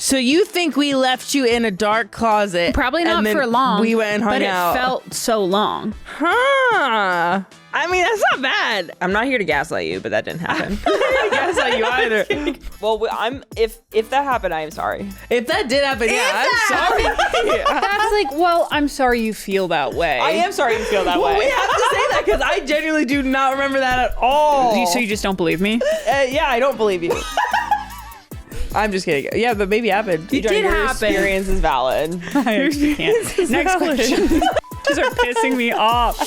So you think we left you in a dark closet? Probably not and then for long. We went and hung out. But it felt so long. Huh. I mean, that's not bad. I'm not here to gaslight you, but that didn't happen. I guess not you either. Well, if that happened, I am sorry. If that did happen, I'm sorry. That's like, well, I'm sorry you feel that way. I am sorry you feel that way. We have to say that because I genuinely do not remember that at all. So you just don't believe me? Yeah, I don't believe you. I'm just kidding. Yeah, but maybe it happened. It did happen. Experience is valid. I actually can't. Next question. These are pissing me off.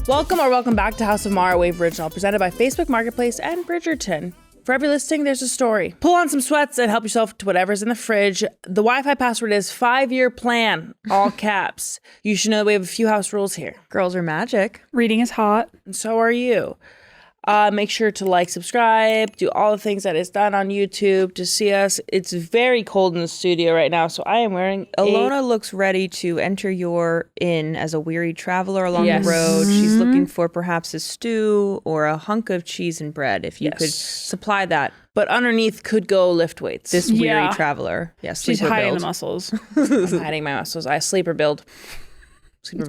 Welcome back to House of Maher, Wave Original, presented by Facebook Marketplace and Bridgerton. For every listing, there's a story. Pull on some sweats and help yourself to whatever's in the fridge. The Wi-Fi password is 5-year plan, all caps. You should know we have a few house rules here. Girls are magic. Reading is hot. And so are you. Make sure to like, subscribe, do all the things that is done on YouTube to see us. It's very cold in the studio right now, so I am wearing Alona looks ready to enter your inn as a weary traveler along the road. She's looking for perhaps a stew or a hunk of cheese and bread, if you could supply that. But underneath could go lift weights. This weary traveler. Yes, she's hiding the muscles. I'm hiding my muscles. I sleeper build. Sleeper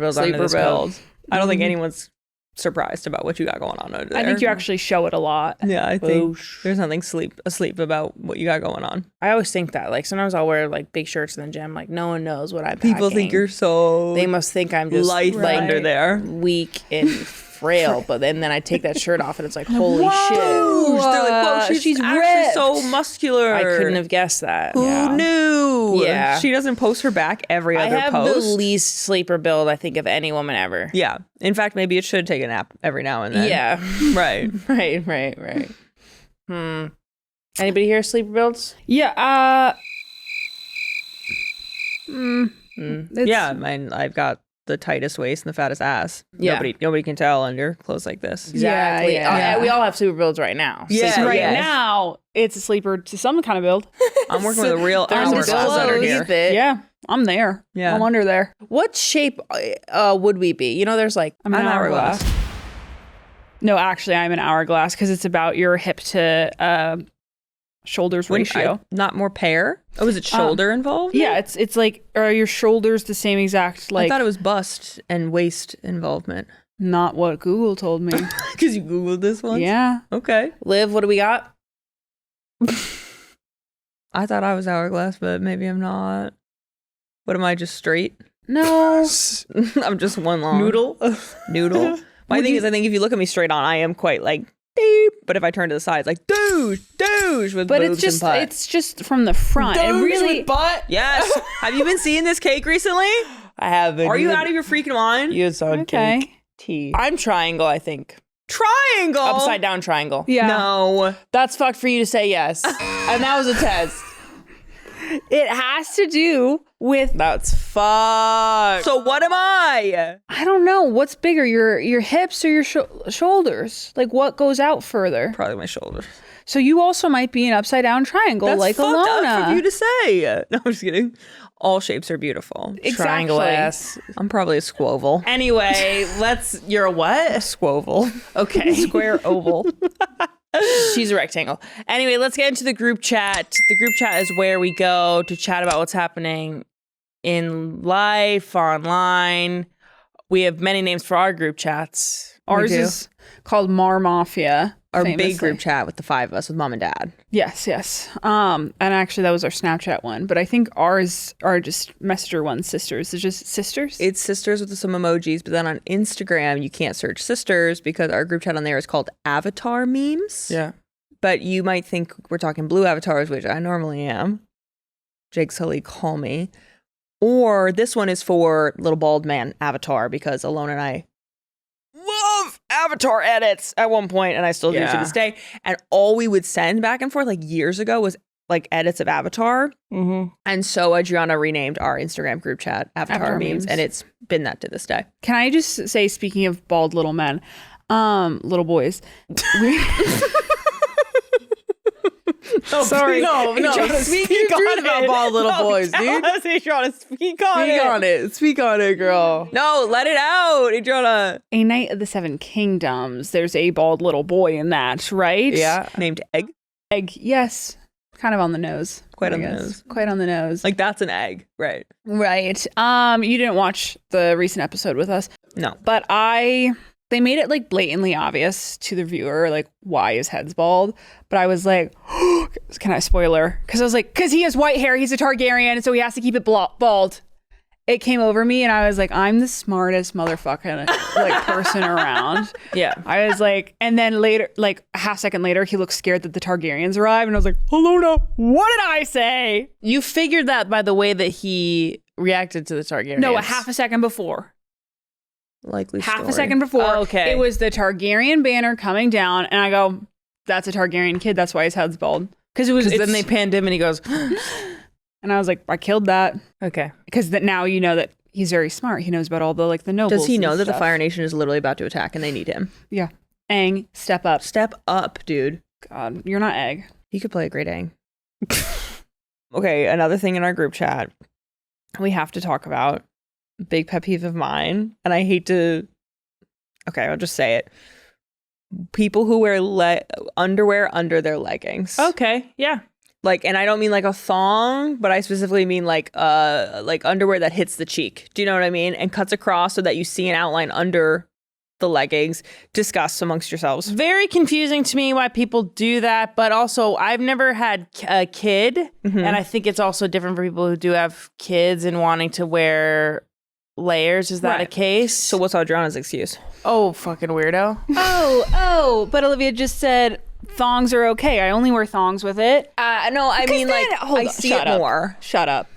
build. I don't think anyone's surprised about what you got going on over there. I think you actually show it a lot. Yeah, I think there's nothing asleep about what you got going on. I always think that. Like, sometimes I'll wear, like, big shirts in the gym. Like, no one knows what I'm packing. People think you're so... They must think I'm just... light under there. Weak and frail. But then I take that shirt off and it's like, holy shit. They're like, whoa, she's actually ripped. so muscular. I couldn't have guessed that. Who knew? Yeah. She doesn't post her back every other post. I have the least sleeper build, I think, of any woman ever. Yeah. In fact, maybe it should take a nap every now and then. Yeah. Right. Right. Anybody here sleeper builds? Yeah. Yeah, I've got the tightest waist and the fattest ass. Yeah. Nobody can tell under clothes like this. Exactly. Yeah. We all have sleeper builds right now. Yeah. Right now, it's a sleeper to some kind of build. I'm working with a real There's hourglass under here. Yeah, I'm there. Yeah. I'm under there. What shape would we be? You know, there's like... I'm an hourglass. No, actually, I'm an hourglass because it's about your hip to shoulders ratio. Not more pair? Oh, is it shoulder involved? Yeah, it's like, are your shoulders the same exact, like... I thought it was bust and waist involvement. Not what Google told me. Because you Googled this one? Yeah. Okay. Liv, what do we got? I thought I was hourglass, but maybe I'm not. What am I, just straight? No. I'm just one long. Noodle. My thing is, I think if you look at me straight on, I am quite like, deep. But if I turn to the side, it's like, douche with But boobs and butt. it's just from the front. It really... with butt? Yes. Have you been seeing this cake recently? I haven't. Are you out of your freaking mind? You saw Okay. cake. Tea. I'm triangle, I think. Triangle? Upside down triangle. Yeah. No. That's fucked for you to say yes. And that was a test. It has to do with... That's fucked. So what am I? I don't know. What's bigger, your hips or your shoulders? Like, what goes out further? Probably my shoulders. So you also might be an upside down triangle, That's like fucked Alona. up for you to say. No, I'm just kidding. All shapes are beautiful. Triangle ass. I'm probably a squoval. Anyway, you're a what? Squoval. Okay. Square oval. She's a rectangle. Anyway, let's get into the group chat. The group chat is where we go to chat about what's happening in life, online. We have many names for our group chats. Ours is called Mar Mafia. Our famously. big group chat with the 5 of us with mom and dad. Yes. And actually that was our Snapchat one. But I think ours are just messenger ones, sisters. It's just sisters? It's sisters with some emojis, but then on Instagram you can't search sisters because our group chat on there is called avatar memes. Yeah. But you might think we're talking blue avatars, which I normally am. Jake Sully, call me. Or this one is for little bald man avatar because Alona and I love avatar edits at one point, and I still do to this day. And all we would send back and forth like years ago was like edits of avatar. Mm-hmm. And so Adriana renamed our Instagram group chat avatar memes, and it's been that to this day. Can I just say, speaking of bald little men, little boys, Sorry. No. Speak on about bald little boys, dude. Adriana, speak on it. Speak on it, girl. No, let it out, Adriana. A Knight of the Seven Kingdoms. There's a bald little boy in that, right? Yeah. Named Egg. Egg, yes. Kind of on the nose. Quite I on the guess. nose. Quite on the nose. Like, that's an egg, right? Right. You didn't watch the recent episode with us. No. But they made it like blatantly obvious to the viewer, like why his head's bald. But I was like, can I spoiler? Because I was like, because he has white hair, he's a Targaryen, so he has to keep it bald. It came over me and I was like, I'm the smartest motherfucking like person around. Yeah. I was like, and then later, like a half second later, he looked scared that the Targaryens arrived. And I was like, Alona, what did I say? You figured that by the way that he reacted to the Targaryens. No, a half a second before. Likely Half story. a second before. Oh, okay. It was the Targaryen banner coming down. And I go, that's a Targaryen kid. That's why his head's bald. Because then they panned him and he goes, and I was like, I killed that. okay. Because now you know that he's very smart. He knows about all the like the nobles. Does he know and that the stuff. Fire Nation is literally about to attack and they need him? Yeah. Aang, step up. Step up, dude. God, you're not Egg. He could play a great Aang. Okay, another thing in our group chat we have to talk about. Big pet peeve of mine, and I hate to. Okay, I'll just say it. People who wear underwear under their leggings. Okay. Yeah. Like, and I don't mean like a thong, but I specifically mean like underwear that hits the cheek. Do you know what I mean? And cuts across so that you see an outline under the leggings. Discuss amongst yourselves. Very confusing to me why people do that, but also I've never had a kid, and I think it's also different for people who do have kids and wanting to wear layers. Is that a Right. case? So what's Adriana's excuse? Oh, fucking weirdo. But Olivia just said thongs are okay. I only wear thongs with it. No, I mean then- like hold I on, see shut it up. more. Shut up.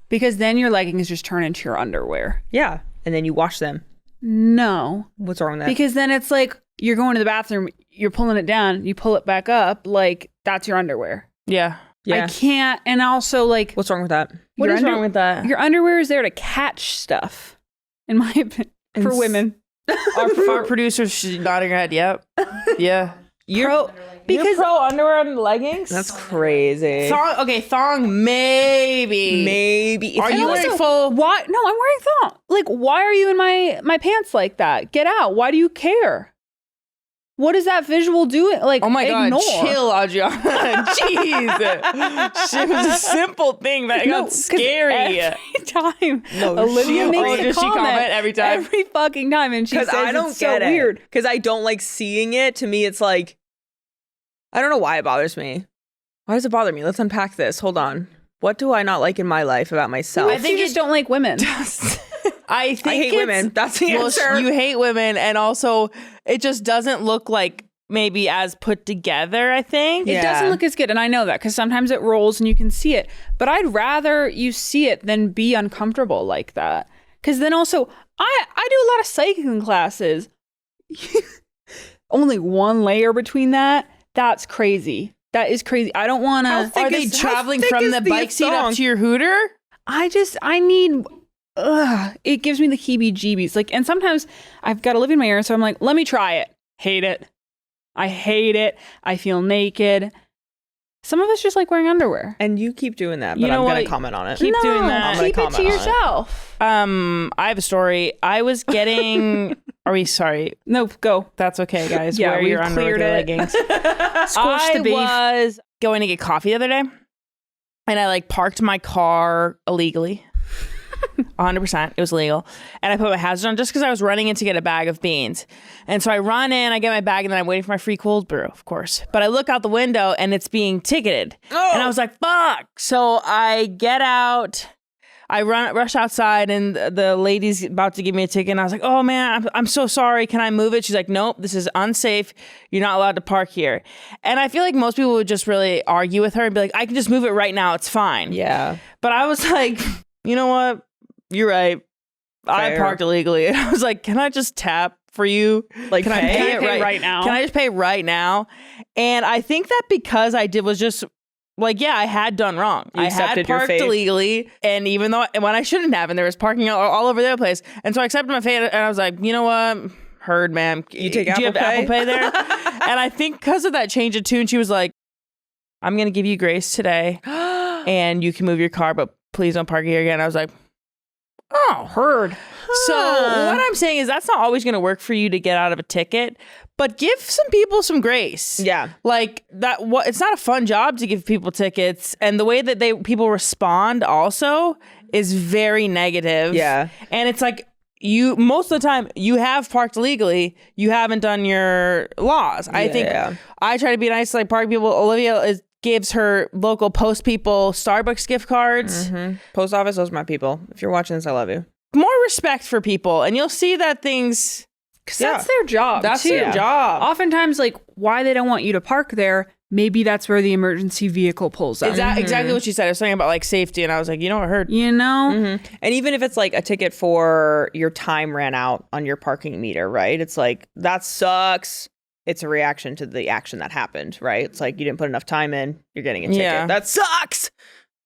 Because then your leggings just turn into your underwear. Yeah, and then you wash them. No. What's wrong with that? Because then it's like you're going to the bathroom, you're pulling it down, you pull it back up, like that's your underwear. Yeah. Yeah. I can't. And also, like, What's wrong with that? What your is wrong with that? Your underwear is there to catch stuff, in my opinion, for women. Our producer's she's nodding her head. Yep. Yeah. You're You're pro underwear and leggings? That's crazy. Thong, maybe. Maybe. Are you wearing full? Why? No, I'm wearing thong. Like, why are you in my pants like that? Get out. Why do you care? What is that visual doing? Like, Oh my ignore. God, chill, Adriana. Jeez. It was a simple thing that got scary. Every time No, Olivia makes a she comment every time? every fucking time, and she says I don't it's get so it. weird. Because I don't like seeing it. To me, it's like, I don't know why it bothers me. Why does it bother me? Let's unpack this. Hold on. What do I not like in my life about myself? I think you just don't like women. I think I hate women. That's the answer. You hate women, and also it just doesn't look like maybe as put together, I think. It doesn't look as good, and I know that because sometimes it rolls and you can see it. But I'd rather you see it than be uncomfortable like that. Because then also, I do a lot of cycling classes. Only one layer between that. That's crazy. That is crazy. I don't want to. Are they traveling from the bike seat up to your hooter? I need. It gives me the heebie-jeebies. Like, and sometimes I've got to live in my ear, so I'm like, let me try it. Hate it. I hate it. I feel naked. Some of us just like wearing underwear. And you keep doing that, but You know I'm going what? to comment on it. Keep doing that. I'm gonna Keep it comment to on it. yourself. I have a story. I was getting. Are we sorry? No, go. That's okay, guys. Yeah, Wear we've your underwear with cleared your it. leggings. Squash the beef. I was going to get coffee the other day, and I like parked my car illegally. 100%. It was illegal. And I put my hazard on just because I was running in to get a bag of beans. And so I run in, I get my bag, and then I'm waiting for my free cold brew, of course. But I look out the window and it's being ticketed. And I was like, fuck. So I get out, I rush outside, and the lady's about to give me a ticket. And I was like, oh man, I'm so sorry. Can I move it? She's like, nope, this is unsafe. You're not allowed to park here. And I feel like most people would just really argue with her and be like, I can just move it right now. It's fine. Yeah. But I was like, you know what? You're right. I Fair. parked illegally. And I was like, can I just tap for you? Like, Can I pay? pay it Pay right now? Can I just pay right now? And I think that because I did was just like, yeah, I had done wrong. You I accepted had your parked fate. illegally. And even though when I shouldn't have, and there was parking all over the place. And so I accepted my fate, and I was like, you know what? Heard, ma'am. You take Do you Apple have Pay? Apple Pay there? And I think because of that change of tune, she was like, I'm going to give you grace today and you can move your car, but please don't park here again. I was like, oh, heard. So what I'm saying is that's not always going to work for you to get out of a ticket, but give some people some grace. Yeah. Like that. It's not a fun job to give people tickets. And the way that people respond also is very negative. Yeah. And it's like, most of the time you have parked illegally, you haven't done your laws. I think I try to be nice to like park people. Olivia gives her local post people Starbucks gift cards. Post office, those are my people. If you're watching this, I love you. More respect for people, and you'll see that things. Because that's their job. That's too. their job. Oftentimes, like why they don't want you to park there. Maybe that's where the emergency vehicle pulls up. Exactly what she said. I was talking about like safety, and I was like, you know, I heard. You know? And even if it's like a ticket for your time ran out on your parking meter, right? It's like, that sucks. It's a reaction to the action that happened, right? It's like you didn't put enough time in, you're getting a ticket. Yeah. That sucks.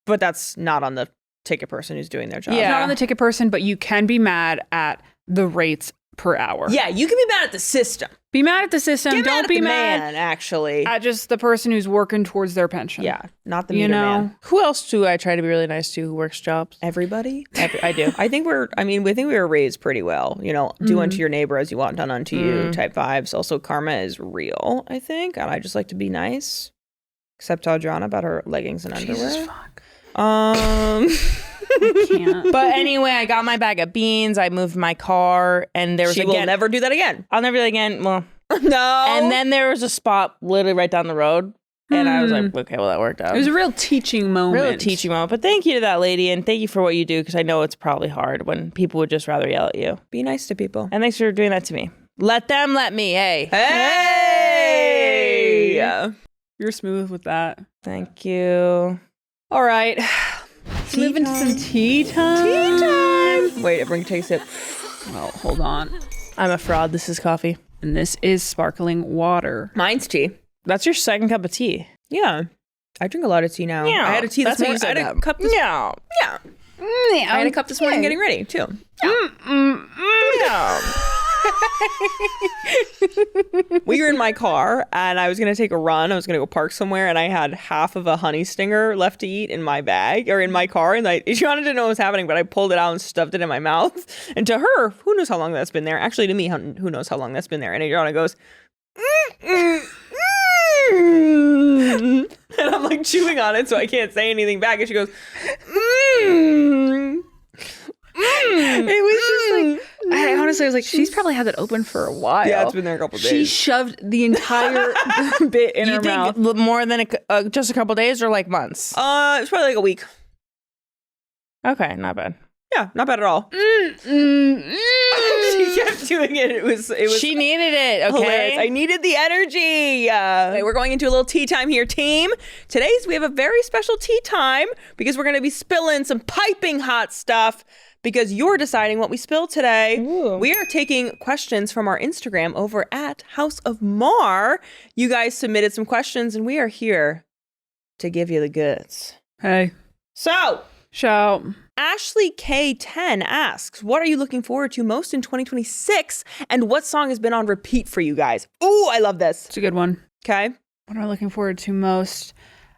But that's not on the ticket person who's doing their job. It's not on the ticket person, but you can be mad at the rates per hour. Yeah, you can be mad at the system. Be mad at the system. Don't be mad man, actually. at just the person who's working towards their pension. Yeah, not the meter man. Who else do I try to be really nice to who works jobs? Everybody? I do. I think we were raised pretty well. You know, do unto your neighbor as you want done unto you type vibes. Also, karma is real, I think. And I just like to be nice. Except to Adriana about her leggings and underwear. Jesus, fuck. I Can't. But anyway, I got my bag of beans. I moved my car, and there was She will never do that again. I'll never do that again. Well, No. and then there was a spot literally right down the road, and I was like, okay, well that worked out. It was a real teaching moment. Real teaching moment. But thank you to that lady, and thank you for what you do, because I know it's probably hard when people would just rather yell at you. Be nice to people. And thanks for doing that to me. Let them let me. Hey. Hey! You're smooth with that. Thank you. All right. Let's move into some tea time. Tea time! Wait, everyone take a sip. Well, hold on. I'm a fraud. This is coffee. And this is sparkling water. Mine's tea. That's your second cup of tea. Yeah. I drink a lot of tea now. Yeah. I had a tea this That's what morning. you said I had a that. cup this Yeah. Yeah. I had a cup this morning getting ready, too. Yeah. We were in my car, and I was going to take a run. I was going to go park somewhere, and I had half of a honey stinger left to eat in my bag, or in my car, and she wanted to know what was happening, but I pulled it out and stuffed it in my mouth. And to her, who knows how long that's been there? Actually, to me, who knows how long that's been there? And Adriana goes, and I'm like chewing on it, so I can't say anything back. And she goes, It was just like, I honestly was like, she's probably had that open for a while. Yeah, it's been there a couple days. She shoved the entire bit in You her mouth. think more than just a couple days or like months? It's probably like a week. Okay, not bad. Yeah, not bad at all. She kept doing it. It was She needed it, okay? hilarious. I needed the energy. Okay, we're going into a little tea time here, team. We have a very special tea time because we're going to be spilling some piping hot stuff because you're deciding what we spill today. Ooh. We are taking questions from our Instagram over at House of Maher. You guys submitted some questions, and we are here to give you the goods. Hey, So, shout. Ashley K10 asks, what are you looking forward to most in 2026? And what song has been on repeat for you guys? Ooh, I love this. It's a good one. Okay. What am I looking forward to most?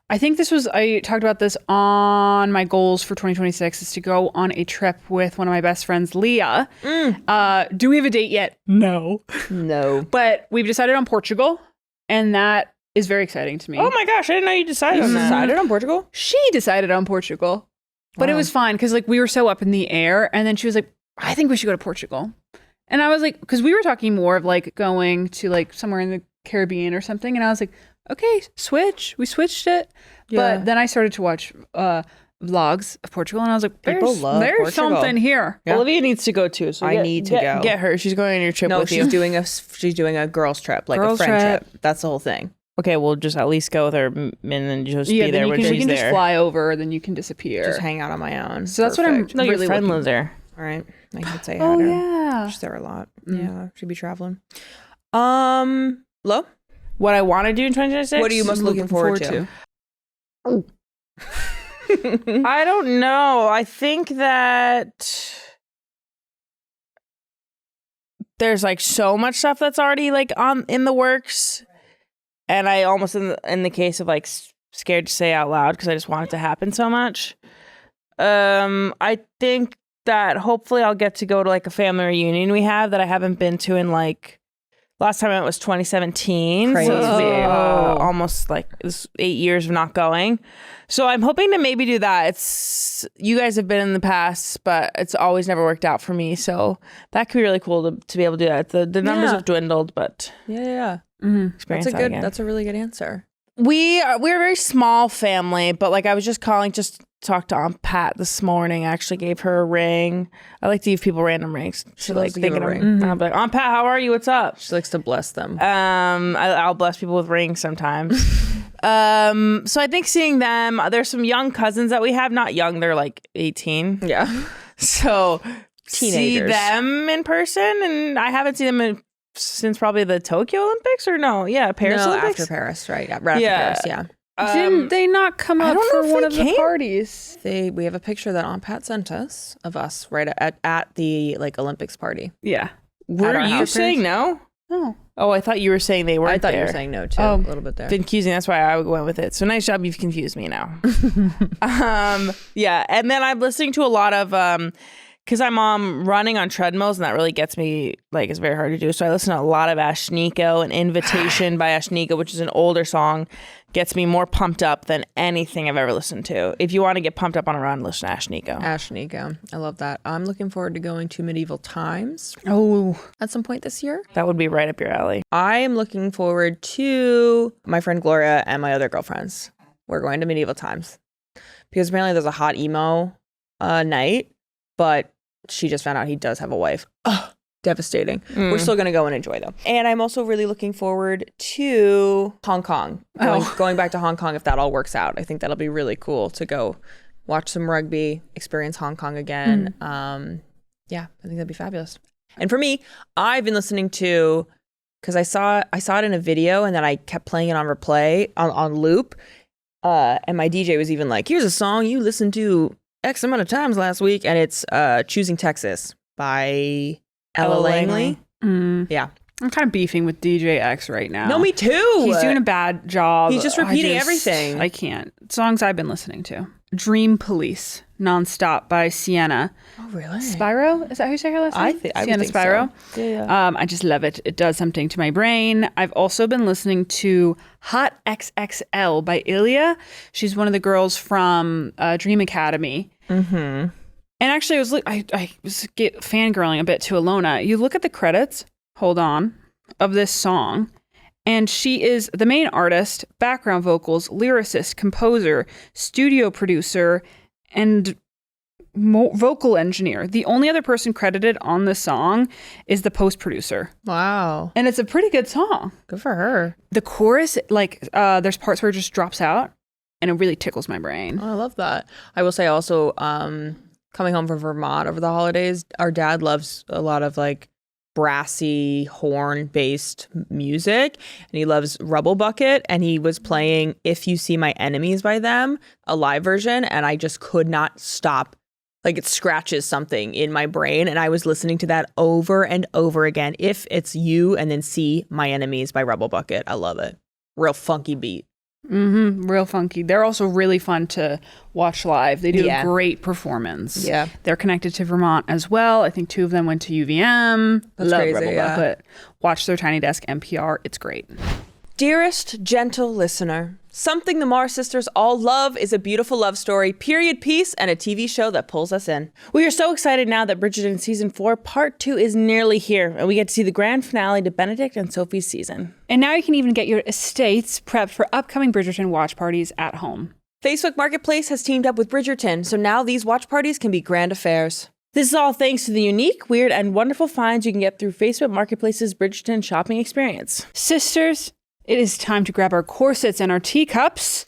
I think I talked about this on my goals for 2026 is to go on a trip with one of my best friends, Leah. Do we have a date yet? No. No. But we've decided on Portugal, and that is very exciting to me. Oh my gosh, I didn't know you decided on that. Decided on Portugal? She decided on Portugal, but it was fine because like we were so up in the air, and then she was like, I think we should go to Portugal. And I was like, because we were talking more of like going to like somewhere in the Caribbean or something. And I was like, okay, switch. We switched it. Yeah. But then I started to watch vlogs of Portugal, and I was like, People love there's Portugal. something here. Yeah. Olivia needs to go too. So I need to go. Get her. She's going on your trip No, with she's you. doing a girls trip, like Girls a friend trip. trip. That's the whole thing. Okay, we'll just at least go with her and then just Yeah, be then there you when can, we she's can there. just fly over, then you can disappear. Just hang out on my own. So that's what I'm Perfect. No, your really friend looking. lives there. All right. I could say hi Oh to her. yeah. She's there a lot. Mm. Yeah, she'd be traveling. Lo? What I want to do in 2026? What are you most looking forward to? I don't know. I think that there's like so much stuff that's already like in the works, and I almost in the case of like scared to say out loud because I just want it to happen so much. I think that hopefully I'll get to go to like a family reunion we have that I haven't been to in like, last time I went was 2017. Crazy. So it's been, almost like 8 years of not going. So I'm hoping to maybe do that. You guys have been in the past, but it's always never worked out for me. So that could be really cool to be able to do that. The numbers have dwindled, but Yeah. experience that again. That's a really good answer. We're a very small family, but like I was just calling just to talk to Aunt Pat this morning. I actually gave her a ring. I like to give people random rings. She loves to give a ring. And I'll be like, Aunt Pat, how are you? What's up? She likes to bless them. I'll bless people with rings sometimes. So I think seeing them, there's some young cousins that we have. Not young, they're like 18. Yeah. So see Teenagers. them in person, and I haven't seen them since probably the Tokyo Olympics or Paris No, Olympics. after Paris, right? Yeah, right after Paris, yeah. Didn't they not come I up don't know for if one they of the came. parties? We have a picture that Aunt Pat sent us of us right at the like Olympics party. Yeah. Were our you house. saying no? Oh. Oh, I thought you were saying they weren't I thought there. you were saying no too, Oh. a little bit there. Confusing. That's why I went with it. So nice job. You've confused me now. Yeah. And then I'm listening to a lot of, because I'm running on treadmills, and that really gets me, like, it's very hard to do. So I listen to a lot of Ashnikko, and Invitation by Ashnikko, which is an older song, gets me more pumped up than anything I've ever listened to. If you want to get pumped up on a run, listen to Ashnikko. Ashnikko. I love that. I'm looking forward to going to Medieval Times Oh. at some point this year. That would be right up your alley. I am looking forward to my friend Gloria and my other girlfriends. We're going to Medieval Times because apparently there's a hot emo night, but she just found out he does have a wife. Ugh, devastating. We're still going to go and enjoy though. And I'm also really looking forward to Hong Kong. Going back to Hong Kong if that all works out. I think that'll be really cool to go watch some rugby, experience Hong Kong again. Yeah, I think that'd be fabulous. And for me, I've been listening to, because I saw it in a video and then I kept playing it on replay on loop. And my DJ was even like, here's a song you listened to X amount of times last week, and it's Choosing Texas by Ella Langley. Yeah. I'm kind of beefing with DJ X right now. No, me too. He's doing a bad job. He's just repeating everything. I can't. Songs I've been listening to. Dream Police, Nonstop by Sienna. Oh, really? Spyro? Is that how you say her last name? I would Sienna think Spyro. so. Yeah. I just love it. It does something to my brain. I've also been listening to Hot XXL by Ilya. She's one of the girls from Dream Academy. Mm-hmm. And actually, I was fangirling a bit to Alona. You look at the credits, hold on, of this song, and she is the main artist, background vocals, lyricist, composer, studio producer, and vocal engineer. The only other person credited on the song is the post producer. Wow. And it's a pretty good song. Good for her. The chorus, there's parts where it just drops out, and it really tickles my brain. Oh, I love that. I will say also, coming home from Vermont over the holidays, our dad loves a lot of like brassy horn-based music, and he loves Rubble Bucket, and he was playing If You See My Enemies by them, a live version, and I just could not stop. Like, it scratches something in my brain, and I was listening to that over and over again. If It's You and then See My Enemies by Rubble Bucket. I love it. Real funky beat. Real funky. They're also really fun to watch live. They do a great performance. Yeah. They're connected to Vermont as well. I think 2 of them went to UVM. That's Love crazy, Rebel yeah. Bucket. Watch their Tiny Desk NPR. It's great. Dearest, gentle listener, something the Maher sisters all love is a beautiful love story, period piece, and a TV show that pulls us in. We are so excited now that Bridgerton Season 4 Part 2 is nearly here, and we get to see the grand finale to Benedict and Sophie's season. And now you can even get your estates prepped for upcoming Bridgerton watch parties at home. Facebook Marketplace has teamed up with Bridgerton, so now these watch parties can be grand affairs. This is all thanks to the unique, weird, and wonderful finds you can get through Facebook Marketplace's Bridgerton shopping experience. Sisters, it is time to grab our corsets and our teacups.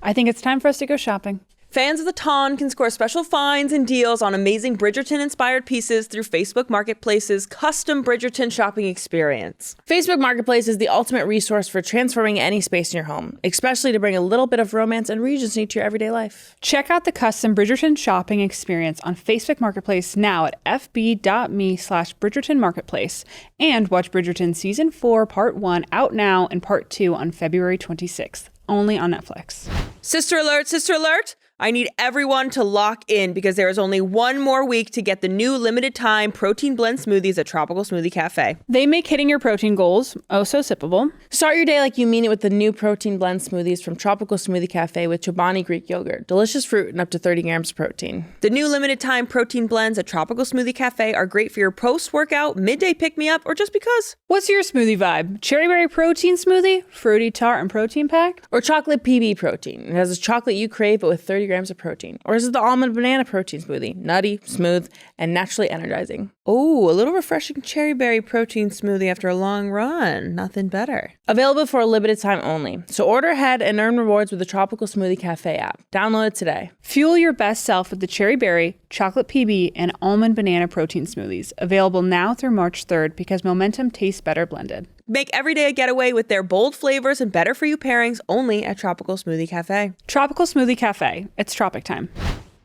I think it's time for us to go shopping. Fans of the Ton can score special finds and deals on amazing Bridgerton-inspired pieces through Facebook Marketplace's custom Bridgerton shopping experience. Facebook Marketplace is the ultimate resource for transforming any space in your home, especially to bring a little bit of romance and Regency to your everyday life. Check out the custom Bridgerton shopping experience on Facebook Marketplace now at fb.me/Bridgerton Marketplace, and watch Bridgerton Season 4 Part 1 out now and Part 2 on February 26th. only on Netflix. Sister alert, sister alert. I need everyone to lock in because there is only one more week to get the new limited time protein blend smoothies at Tropical Smoothie Cafe. They make hitting your protein goals oh so sippable. Start your day like you mean it with the new protein blend smoothies from Tropical Smoothie Cafe with Chobani Greek yogurt, delicious fruit, and up to 30 grams of protein. The new limited time protein blends at Tropical Smoothie Cafe are great for your post-workout, midday pick-me-up, or just because. What's your smoothie vibe? Cherry berry protein smoothie, fruity tart and protein pack? Or chocolate PB protein. It has a chocolate you crave, but with 30 grams of protein. Or is it the almond banana protein smoothie? Nutty, smooth, and naturally energizing. Oh, a little refreshing cherry berry protein smoothie after a long run. Nothing better. Available for a limited time only. So order ahead and earn rewards with the Tropical Smoothie Cafe app. Download it today. Fuel your best self with the cherry berry, chocolate PB, and almond banana protein smoothies. Available now through March 3rd because momentum tastes better blended. Make every day a getaway with their bold flavors and better for you pairings only at Tropical Smoothie Cafe. Tropical Smoothie Cafe. It's tropic time.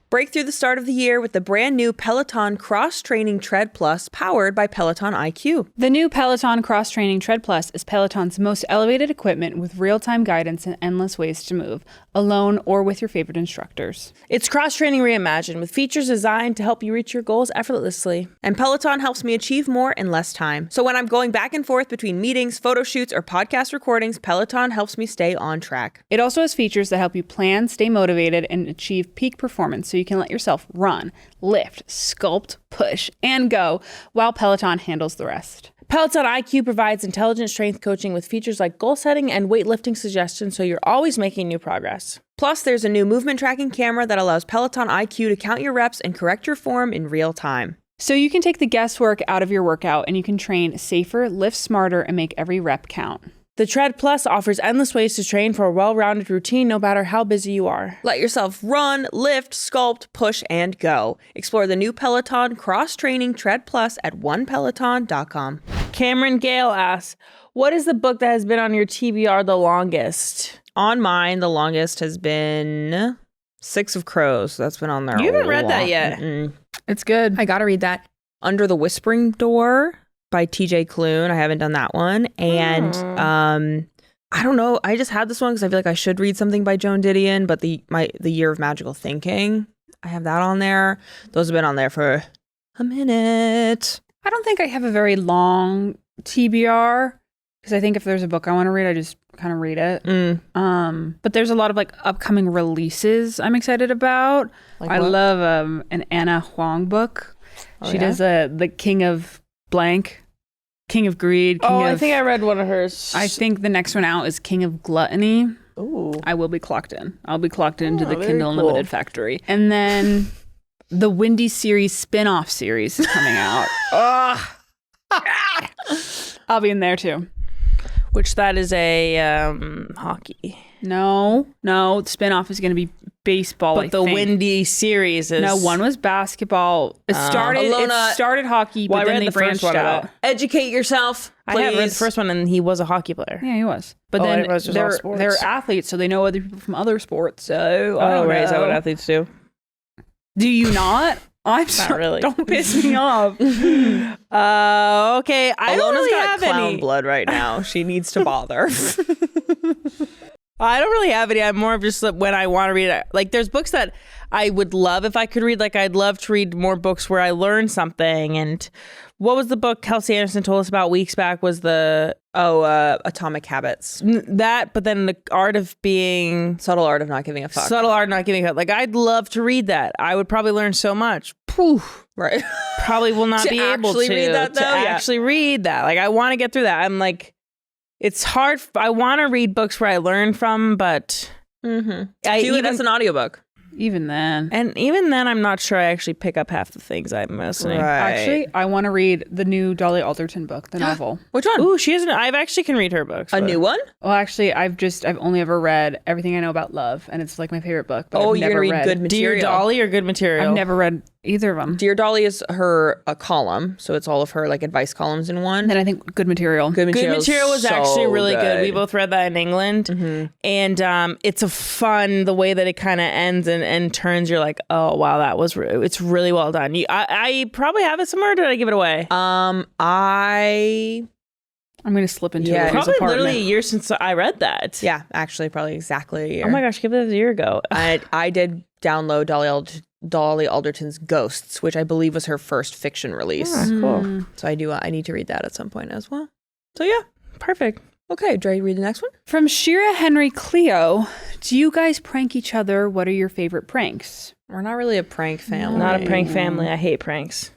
Break through the start of the year with the brand new Peloton Cross Training Tread Plus powered by Peloton IQ. The new Peloton Cross Training Tread Plus is Peloton's most elevated equipment with real-time guidance and endless ways to move, alone or with your favorite instructors. It's cross-training reimagined with features designed to help you reach your goals effortlessly. And Peloton helps me achieve more in less time. So when I'm going back and forth between meetings, photo shoots, or podcast recordings, Peloton helps me stay on track. It also has features that help you plan, stay motivated, and achieve peak performance so you can let yourself run, lift, sculpt, push, and go while Peloton handles the rest. Peloton IQ provides intelligent strength coaching with features like goal setting and weightlifting suggestions so you're always making new progress. Plus, there's a new movement tracking camera that allows Peloton IQ to count your reps and correct your form in real time. So you can take the guesswork out of your workout and you can train safer, lift smarter, and make every rep count. The Tread Plus offers endless ways to train for a well-rounded routine no matter how busy you are. Let yourself run, lift, sculpt, push, and go. Explore the new Peloton Cross Training Tread Plus at onepeloton.com. Cameron Gale asks, what is the book that has been on your TBR the longest? On mine, the longest has been Six of Crows. That's been on there. You haven't read that yet. It's good. I gotta read that. Under the Whispering Door by TJ Klune. I haven't done that one. And I don't know. I just had this one because I feel like I should read something by Joan Didion, but the Year of Magical Thinking, I have that on there. Those have been on there for a minute. I don't think I have a very long TBR because I think if there's a book I want to read, I just kind of read it. But there's a lot of like upcoming releases I'm excited about. Like I what? love an Anna Huang book. She does the King of Blank. King of Greed. I think I read one of hers. I think the next one out is King of Gluttony. Ooh. I will be clocked in. I'll be clocked into the very Kindle cool. Unlimited factory. And then the Windy series spin-off series is coming out. I'll be in there too. Which that is a hockey. No, the spin-off is going to be baseball. But the Windy series is... No, one was basketball. It started hockey, but then they branched out. Educate yourself, please. I have read the first one and he was a hockey player. Yeah, he was. But I then didn't realize it was all sports. they're athletes, so they know other people from other sports. So I don't right. Is that what know. athletes do? Do you not? I'm Not sorry. really. Don't piss me off. Okay. I don't Alona's really got have clown any. blood right now. She needs to bother. I don't really have any. I'm more of just when I want to read it. Like there's books that I would love if I could read. Like I'd love to read more books where I learn something. And what was the book Kelsey Anderson told us about weeks back was the... Atomic Habits. That, but then the art of being... Subtle Art of Not Giving a Fuck. Subtle art of not giving a fuck. Like I'd love to read that. I would probably learn so much. Poof. Right. Probably will not To be able actually to read that, though? to Yeah. actually read that. Like I want to get through that. I'm like, it's hard. I want to read books where I learn from, but Do it as an audiobook. Even then. and even then, I'm not sure I actually pick up half the things I'm listening. Actually, I want to read the new Dolly Alderton book, the novel. Which one? Ooh, she isn't. I've actually can read her books. A but- new one? Well, actually, I've only ever read Everything I Know About Love, and it's like my favorite book. But Oh, I've you're never going to read read Good Material. Dear Dolly or Good Material? I've never read either of them. Dear Dolly is a column, so it's all of her like advice columns in one. And then I think Good Material. Good Material was so actually really good. We good. both read that in England, and it's a fun the way that it kind of ends and turns. You're like, oh wow, that was it's really well done. I probably have it somewhere. Or did I give it away? I'm going to slip into Yeah. Lou's Probably apartment. literally a year since I read that. Yeah, actually, probably exactly a year. Oh my gosh, give it a year ago. I did download Dolly Alderton's Ghosts, which I believe was her first fiction release. Ah, cool. So I need to read that at some point as well. So yeah, Perfect. okay. Do I read the next one? From Shira Henry Cleo, do you guys prank each other? What are your favorite pranks? We're not really a prank family. Not a prank family. I hate pranks.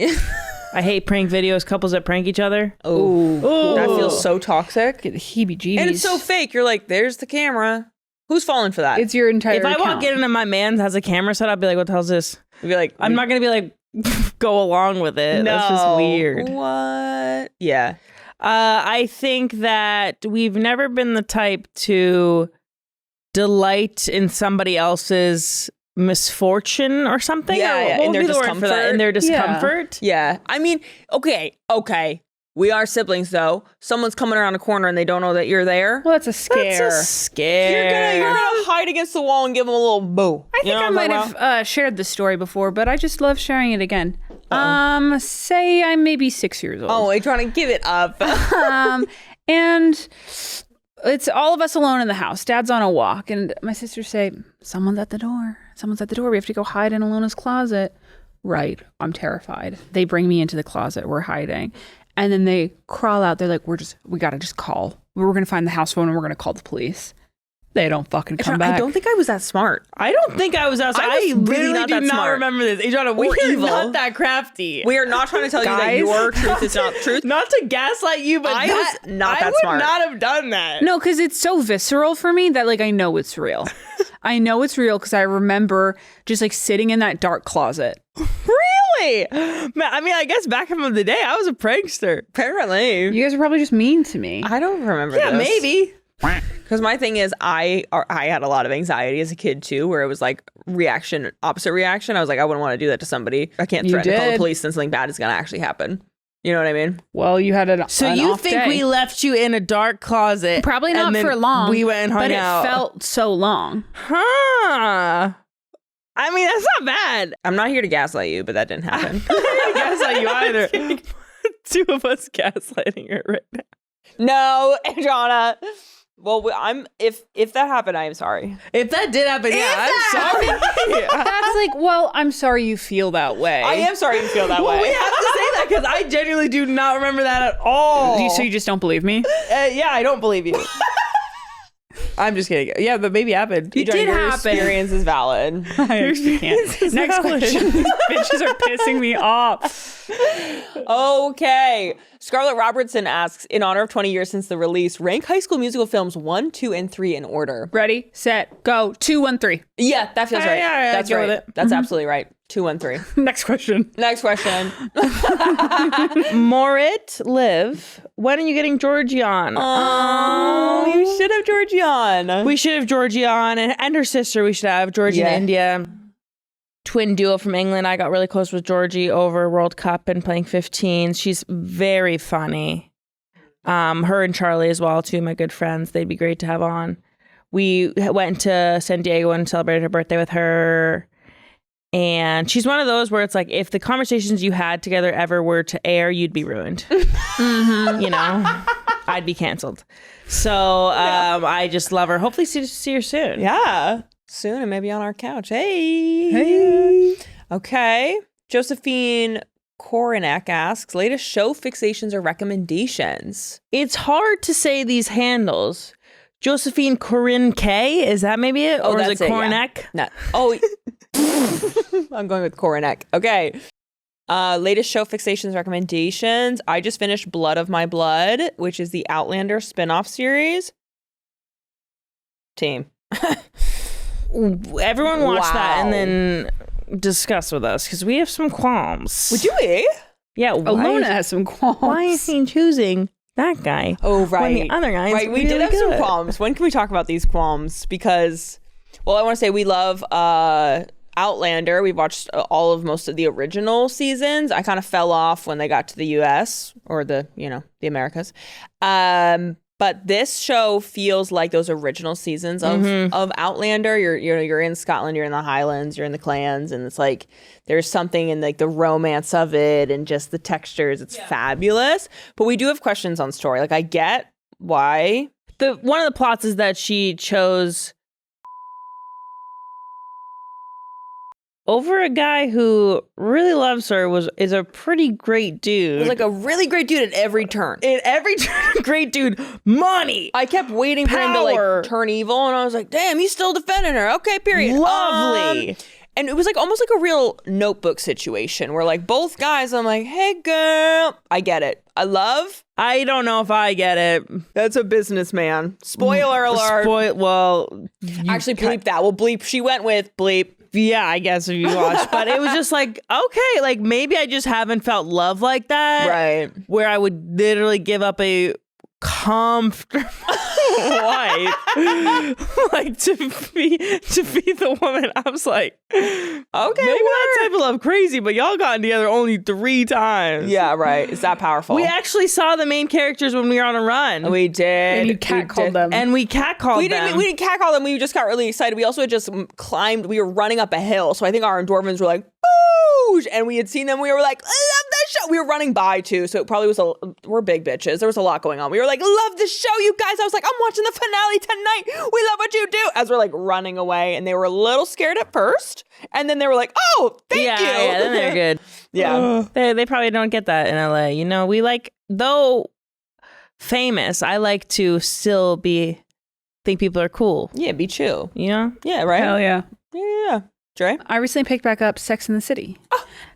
I hate prank videos, couples that prank each other. Oh, that feels so toxic. Get the heebie-jeebies. And it's so fake. You're like, there's the camera. Who's falling for that? It's your entire If I account. walk in and my man has a camera set, I'll be like, what the hell's this? You'd be like, I'm not going to be like, go along with it. no. That's just weird. What? Yeah. I think that we've never been the type to delight in somebody else's misfortune or something. Yeah, or yeah, what in would their be the word for that? In their discomfort. Yeah. I mean, okay. We are siblings though. Someone's coming around a corner and they don't know that you're there. Well, that's a scare. That's a scare. You're gonna hide against the wall and give them a little boo. I think I might have shared this story before, but I just love sharing it again. Say I'm maybe 6 years old. Oh, I'm trying to give it up. And it's all of us alone in the house. Dad's on a walk, and my sisters say, someone's at the door. Someone's at the door. We have to go hide in Alona's closet. Right. I'm terrified. They bring me into the closet. We're hiding. And then they crawl out. They're like, we got to just call. We're going to find the house phone and we're going to call the police. They don't fucking come back. I don't think I was that smart. I don't think I was outside. I was I really literally not do that not smart. remember this. Adriana, we Or are evil. not that crafty. We are not trying to tell you that Guys. your truth is not truth. Not to gaslight you, but I was not that I would smart. not have done that. No, because it's so visceral for me that like I know it's real. I know it's real because I remember just like sitting in that dark closet. Really? Man, I mean, I guess back in the day, I was a prankster. Apparently. You guys are probably just mean to me. I don't remember Yeah, this. maybe. Because my thing is, I had a lot of anxiety as a kid too, where it was like opposite reaction. I was like, I wouldn't want to do that to somebody. I can't You threaten to call the did. police, and something bad is going to actually happen. You know what I mean? Well, you had So an you off think day. we left you in a dark closet? Probably and not then for long. We went and hung but out. it felt so long. Huh. I mean, that's not bad. I'm not here to gaslight you, but that didn't happen. I gaslight you either. Two of us gaslighting her right now. No, Adriana. Well, if that happened, I am sorry. If that did happen, yeah, I'm sorry. That's like, well, I'm sorry you feel that way. I am sorry you feel that Well, way. we have to say that because I genuinely do not remember that at all. So you just don't believe me? Yeah, I don't believe you. I'm just kidding. Yeah, but maybe happened. It did your happen. experience is valid. I actually can't. Next question. These bitches are pissing me off. Okay. Scarlett Robertson asks, in honor of 20 years since the release, rank High School Musical films 1, 2, and 3 in order. Ready, set, go. 2, 1, 3. Yeah, that feels right. yeah, That's go right. with it. That's absolutely right. 2, 1, 3. Next question. Next question. Morit, Liv, when are you getting Georgie on? Oh, you should have Georgie on. We should have Georgie on, and her sister. We should have Georgie Yeah. in India. Twin duo from England. I got really close with Georgie over World Cup and playing 15. She's very funny. Her and Charlie as well, two of my good friends. They'd be great to have on. We went to San Diego and celebrated her birthday with her. And she's one of those where it's like, if the conversations you had together ever were to air, you'd be ruined. You know, I'd be canceled. So I just love her. Hopefully see her soon. Yeah. Soon and maybe on our couch. Hey. Okay. Josephine Koronek asks, latest show fixations or recommendations? It's hard to say these handles. Josephine Corinne K, is that maybe it? Or is it Koronek? No. Oh, I'm going with Koronek. Okay. Latest show fixations recommendations. I just finished Blood of My Blood, which is the Outlander spin-off series. Team. Everyone watch that and Wow. then discuss with us because we have some qualms. Would you? Yeah, Alona has some qualms. why is he choosing that guy? Oh, right. When the other guy is Right, we really did have some good. qualms. When can we talk about these qualms? Because, well, I want to say we love Outlander. We've watched most of the original seasons. I kind of fell off when they got to the US or the Americas. But this show feels like those original seasons of Outlander. You're in Scotland, you're in the Highlands, you're in the clans, and it's like there's something in like the romance of it and just the textures. It's fabulous. But we do have questions on story. Like I get why. One of the plots is that she chose over a guy who really loves her is a pretty great dude. It was like a really great dude at every turn. Great dude, money. I kept waiting for him to like turn evil, and I was like, damn, he's still defending her. Okay, period. Lovely. And it was like almost like a real Notebook situation where like both guys, I'm like, hey girl, I get it. I don't know if I get it. That's a businessman. Spoiler alert. Actually, bleep that. We'll bleep. She went with bleep. Yeah, I guess if you watch. But it was just like, okay, like maybe I just haven't felt love like that. Right. Where I would literally give up a comfortable wife like to be the woman. I was like, okay, maybe that type of love crazy, but y'all gotten together only 3 times. Yeah, right. It's that powerful. We actually saw the main characters when we were on a run. We did. And you catcalled them. And we catcalled them. We didn't catcall them. We just got really excited. We also had just climbed. We were running up a hill, so I think our endorphins were like, boosh! And we had seen them. We were like, I love this show. We were running by too, so it probably was we're big bitches. There was a lot going on. We were like, love this show, you guys. I was like, I'm watching the finale tonight. We love what you do. As we're like running away, and they were a little scared at first, and then they were like, oh, thank you. Yeah, then they're good. Yeah. They probably don't get that in LA. You know, we like, though famous, I like to still think people are cool. Yeah, be chill. You know? Yeah, right? Hell yeah. Yeah. Dre? I recently picked back up Sex in the City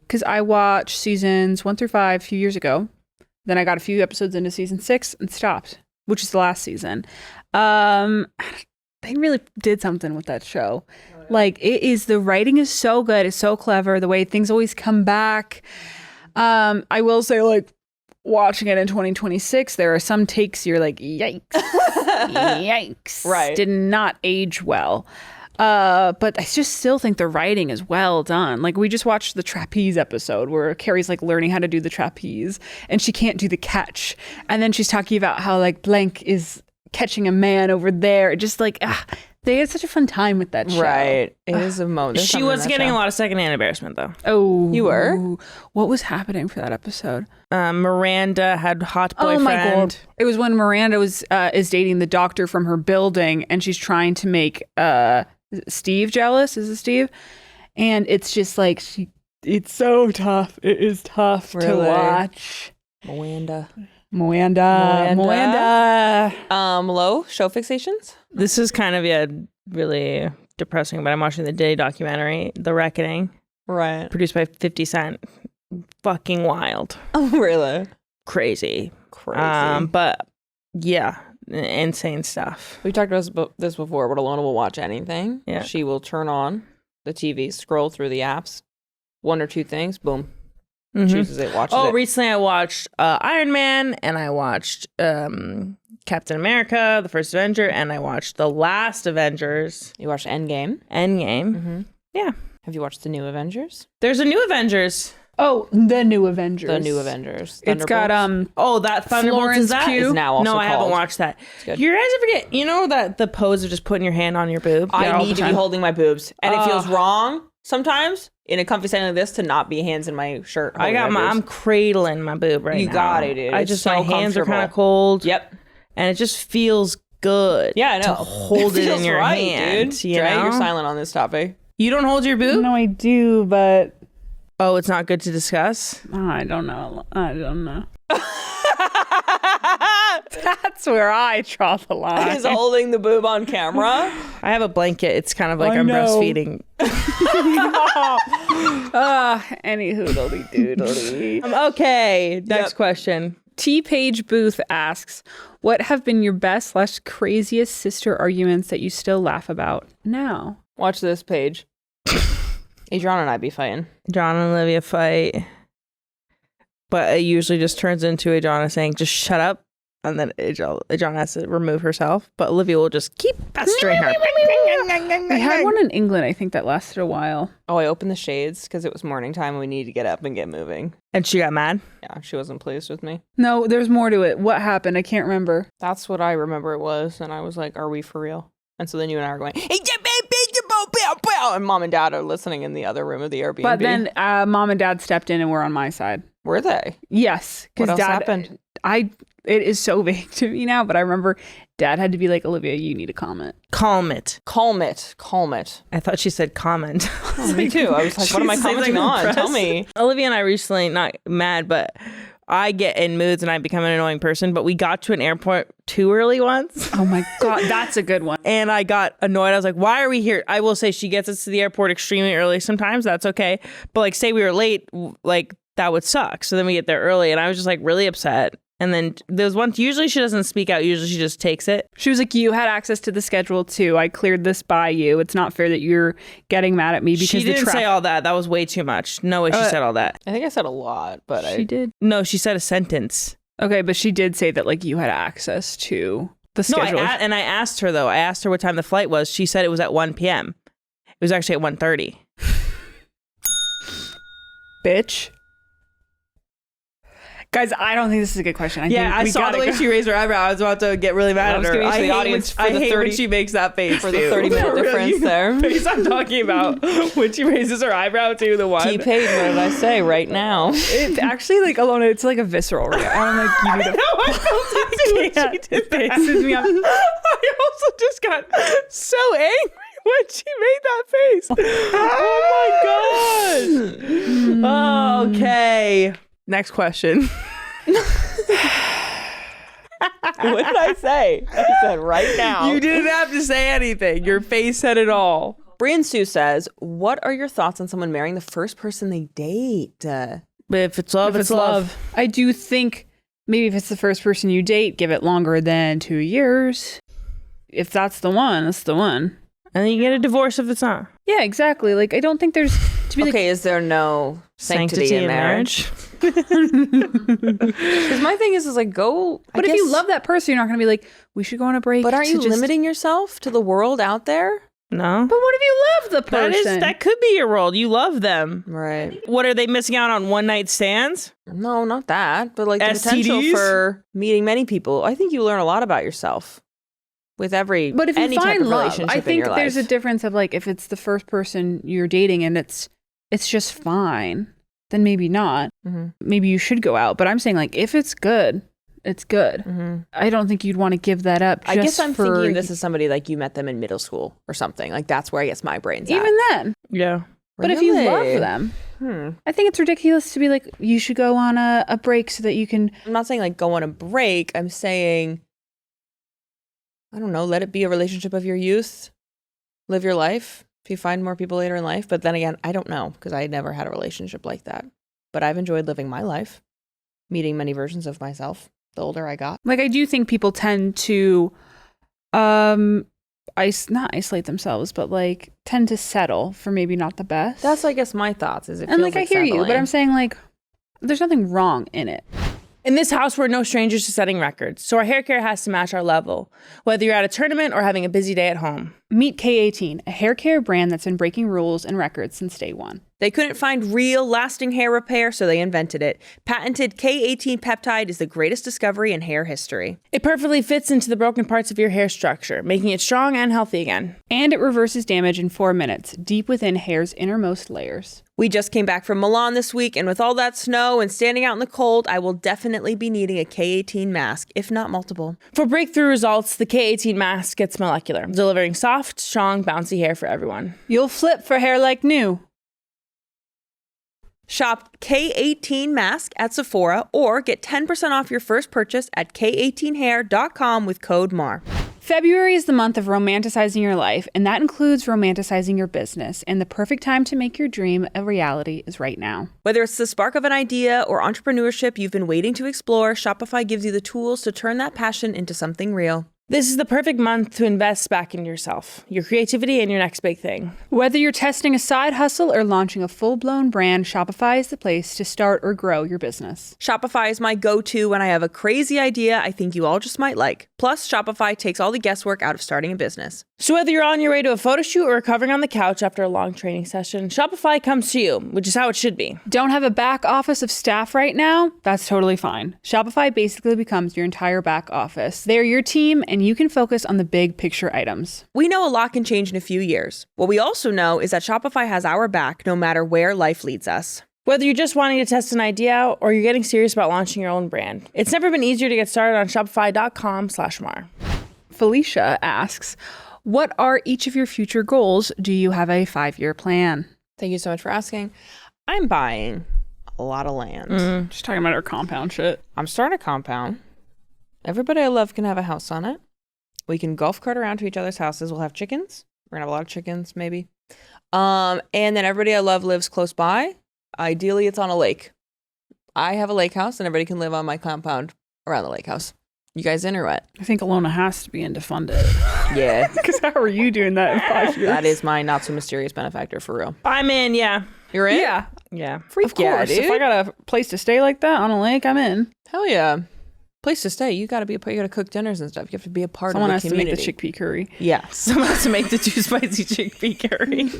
because I watched seasons 1 through 5 a few years ago. Then I got a few episodes into season 6 and stopped, which is the last season. They really did something with that show. Like the writing is so good. It's so clever. The way things always come back. I will say, like, watching it in 2026, there are some takes you're like, yikes. Yikes. Right. Did not age well. But I just still think the writing is well done. Like we just watched the trapeze episode where Carrie's like learning how to do the trapeze and she can't do the catch. And then she's talking about how like blank is catching a man over there. Just like, they had such a fun time with that show. Right. It is a moment. She was getting a lot of secondhand embarrassment though. Oh. You were? What was happening for that episode? Miranda had hot boyfriend. Oh my God. It was when Miranda is dating the doctor from her building and she's trying to make Steve jealous. Is it Steve? And it's just like it's so tough. It is tough to watch. Moanda. Low show fixations. This is kind of really depressing, but I'm watching the Diddy documentary, The Reckoning. Right. Produced by 50 Cent. Fucking wild. Oh, really? Crazy. But yeah. Insane stuff. We talked about this before, but Alona will watch anything. Yeah. She will turn on the TV, scroll through the apps, 1 or 2 things, boom. Chooses it, watches it. Recently I watched Iron Man, and I watched Captain America, The First Avenger, and I watched The Last Avengers. You watched Endgame? Mm-hmm. Yeah. Have you watched The New Avengers? There's a New Avengers. Oh, The New Avengers. The New Avengers. It's got that Thunderbolts is that? Is now also I haven't watched that. You guys ever get, you know, that the pose of just putting your hand on your boob? I need to be holding my boobs, and it feels wrong sometimes in a comfy setting like this to not be hands in my shirt. I'm cradling my boob right now. You got it, dude. My hands are kind of cold. Yep. And it just feels good. Yeah, I know. To hold it in your hand. Dude. You're silent on this topic. You don't hold your boob? No, I do, but oh, it's not good to discuss? I don't know. That's where I draw the line. He's holding the boob on camera. I have a blanket. It's kind of like I'm breastfeeding. Any hoodly doodly. Okay, next question. T. Page Booth asks, what have been your best / craziest sister arguments that you still laugh about now? Watch this page. Adriana and I be fighting. John and Olivia fight. But it usually just turns into Adriana saying, just shut up And then Joan has to remove herself, but Olivia will just keep pestering her. I had one in England, I think, that lasted a while. Oh, I opened the shades because it was morning time and we needed to get up and get moving. And she got mad? Yeah, she wasn't pleased with me. No, there's more to it. What happened? I can't remember. That's what I remember it was. And I was like, are we for real? And so then you and I are going, and mom and dad are listening in the other room of the Airbnb. But then mom and dad stepped in and were on my side. Were they? Yes. What else Dad happened? It is so vague to me now, but I remember Dad had to be like, Olivia, you need to comment. Calm it. Calm it. I thought she said comment. Oh, me too. I was like, what am I commenting on? Tell me. Olivia and I recently, not mad, but I get in moods and I become an annoying person, but we got to an airport too early once. Oh my God, that's a good one. And I got annoyed. I was like, why are we here? I will say she gets us to the airport extremely early sometimes. That's okay. But like, say we were late, like that would suck. So then we get there early and I was just like really upset. And then there's one, usually she doesn't speak out. Usually she just takes it. She was like, you had access to the schedule too. I cleared this by you. It's not fair that you're getting mad at me because she didn't say all that. That was way too much. No way she said all that. I think I said a lot, but she did. No, she said a sentence. Okay, but she did say that like you had access to the schedule. No, and I asked her though. I asked her what time the flight was. She said it was at 1 p.m. It was actually at 1:30. Bitch. Guys, I don't think this is a good question. I saw the way she raised her eyebrow. I was about to get really mad at her. I hate when she makes that face. For the 30-minute difference there. Face I'm talking about when she raises her eyebrow to the one. T-Pain, what did I say right now? It's actually like, Alona, it's like a visceral reaction. I'm like, you need to... I felt it too when she did that. Pisses me off. I also just got so angry when she made that face. Oh my God. Okay. Next question. What did I say? I said right now. You didn't have to say anything. Your face said it all. Brian Sue says, what are your thoughts on someone marrying the first person they date? But if it's love, it's love. I do think maybe if it's the first person you date, give it longer than 2 years. If that's the one, that's the one. And then you get a divorce if it's not. Yeah, exactly. Like, I don't think there's to be okay, is there no sanctity in marriage? Because my thing is like, go. But if you love that person, you're not going to be like, we should go on a break. But aren't you limiting yourself to the world out there? No. But what if you love the person? That could be your world. You love them. Right. What, are they missing out on one night stands? No, not that. But like the STDs? potential for meeting many people. I think you learn a lot about yourself with any But if you type find of love, relationship I think in your there's life. a difference of like, if it's the first person you're dating and it's just fine, then maybe not. Mm-hmm. Maybe you should go out. But I'm saying like, if it's good, it's good. Mm-hmm. I don't think you'd want to give that up. I guess I'm thinking this is somebody like you met them in middle school or something. Like that's where I guess my brain's even at. then. Yeah. But if you love them, I think it's ridiculous to be like, you should go on a break so that you can. I'm not saying like go on a break. I'm saying, I don't know, let it be a relationship of your youth. Live your life. If you find more people later in life. But then again, I don't know because I never had a relationship like that. But I've enjoyed living my life, meeting many versions of myself the older I got. Like, I do think people tend to not isolate themselves, but like tend to settle for maybe not the best. That's, I guess, my thoughts. Is it and like I hear you, but I'm saying like there's nothing wrong in it. In this house, we're no strangers to setting records, so our hair care has to match our level, whether you're at a tournament or having a busy day at home. Meet K18, a hair care brand that's been breaking rules and records since day one. They couldn't find real, lasting hair repair, so they invented it. Patented K18 peptide is the greatest discovery in hair history. It perfectly fits into the broken parts of your hair structure, making it strong and healthy again. And it reverses damage in 4 minutes, deep within hair's innermost layers. We just came back from Milan this week, and with all that snow and standing out in the cold, I will definitely be needing a K18 mask, if not multiple. For breakthrough results, the K18 mask gets molecular, delivering soft, strong, bouncy hair for everyone. You'll flip for hair like new. Shop K18 mask at Sephora or get 10% off your first purchase at K18hair.com with code MAR. February is the month of romanticizing your life, and that includes romanticizing your business. And the perfect time to make your dream a reality is right now. Whether it's the spark of an idea or entrepreneurship you've been waiting to explore, Shopify gives you the tools to turn that passion into something real. This is the perfect month to invest back in yourself, your creativity, and your next big thing. Whether you're testing a side hustle or launching a full-blown brand, Shopify is the place to start or grow your business. Shopify is my go-to when I have a crazy idea I think you all just might like. Plus, Shopify takes all the guesswork out of starting a business. So whether you're on your way to a photo shoot or recovering on the couch after a long training session, Shopify comes to you, which is how it should be. Don't have a back office of staff right now? That's totally fine. Shopify basically becomes your entire back office. They're your team, and you can focus on the big picture items. We know a lot can change in a few years. What we also know is that Shopify has our back no matter where life leads us. Whether you're just wanting to test an idea out or you're getting serious about launching your own brand, it's never been easier to get started on shopify.com/Maher. Felicia asks, what are each of your future goals? Do you have a 5-year plan? Thank you so much for asking. I'm buying a lot of land. Just talking about our compound shit. I'm starting a compound. Everybody I love can have a house on it. We can golf cart around to each other's houses. We'll have chickens. We're gonna have a lot of chickens, maybe. And then everybody I love lives close by. Ideally, it's on a lake. I have a lake house, and everybody can live on my compound around the lake house. You guys in or what? I think Alona has to be in to fund it. Yeah. Because how are you doing that in 5 years? That is my not so mysterious benefactor for real. I'm in, yeah. You're in? Yeah. Yeah. Of course. Yeah, dude. If I got a place to stay like that on a lake, I'm in. Hell yeah. Place to stay. You gotta cook dinners and stuff. You have to be a part Someone of the community. has to make the chickpea curry. Yeah. Someone has to make the too spicy chickpea curry.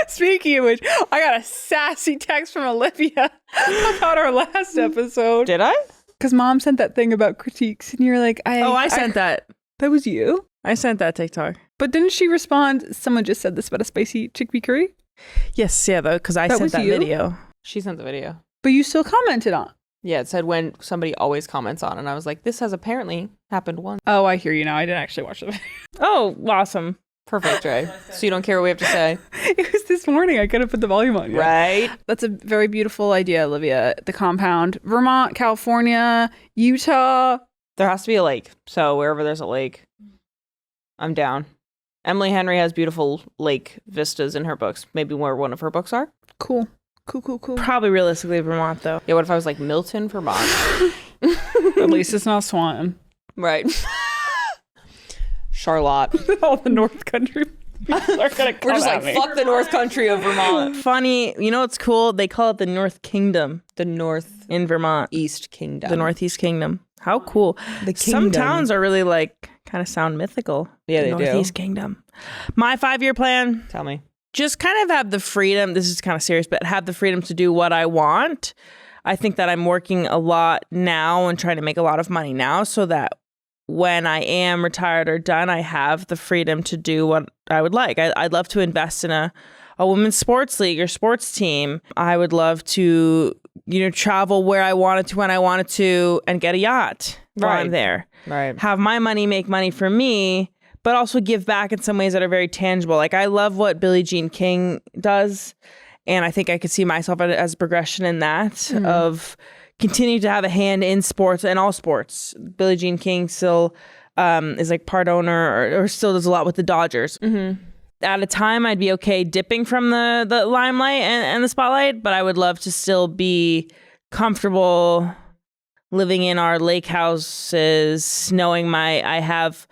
Speaking of which, I got a sassy text from Olivia about our last episode. Did I? Because Mom sent that thing about critiques, and you're like, I sent that. That was you? I sent that TikTok. But didn't she respond, someone just said this about a spicy chickpea curry? Yes, yeah, though, because I That sent was that you? video. She sent the video. But you still commented on. Yeah, it said when somebody always comments on, and I was like, this has apparently happened once. Oh, I hear you now. I didn't actually watch the video. Oh, awesome. Perfect, Ray. So you don't care what we have to say. It was this morning. I couldn't put the volume on yet. Right? That's a very beautiful idea, Olivia. The compound. Vermont, California, Utah. There has to be a lake. So wherever there's a lake, I'm down. Emily Henry has beautiful lake vistas in her books. Maybe where one of her books are. Cool. Cool. Probably realistically Vermont, though. Yeah, what if I was like Milton, Vermont? At least it's not Swanton. Right. Charlotte. All the North Country people are gonna come We're just at like, me. fuck the North Country of Vermont. Funny, you know what's cool? They call it the North Kingdom The Northeast in Vermont. Kingdom. The Northeast Kingdom. How cool. The Some kingdom. towns are really like kind of sound mythical. Yeah, The they do. Northeast Kingdom. My 5-year plan, Tell me. just kind of have the freedom. This is kind of serious, but have the freedom to do what I want. I think that I'm working a lot now and trying to make a lot of money now so that when I am retired or done, I have the freedom to do what I would like. I'd love to invest in a women's sports league or sports team. I would love to, travel where I wanted to, when I wanted to, and get a yacht while I'm there. Right. Have my money make money for me, but also give back in some ways that are very tangible. Like I love what Billie Jean King does. And I think I could see myself as a progression in that of continue to have a hand in sports and all sports. Billie Jean King still is like part owner or still does a lot with the Dodgers. Mm-hmm. At a time, I'd be okay dipping from the limelight and the spotlight, but I would love to still be comfortable living in our lake houses, knowing I have...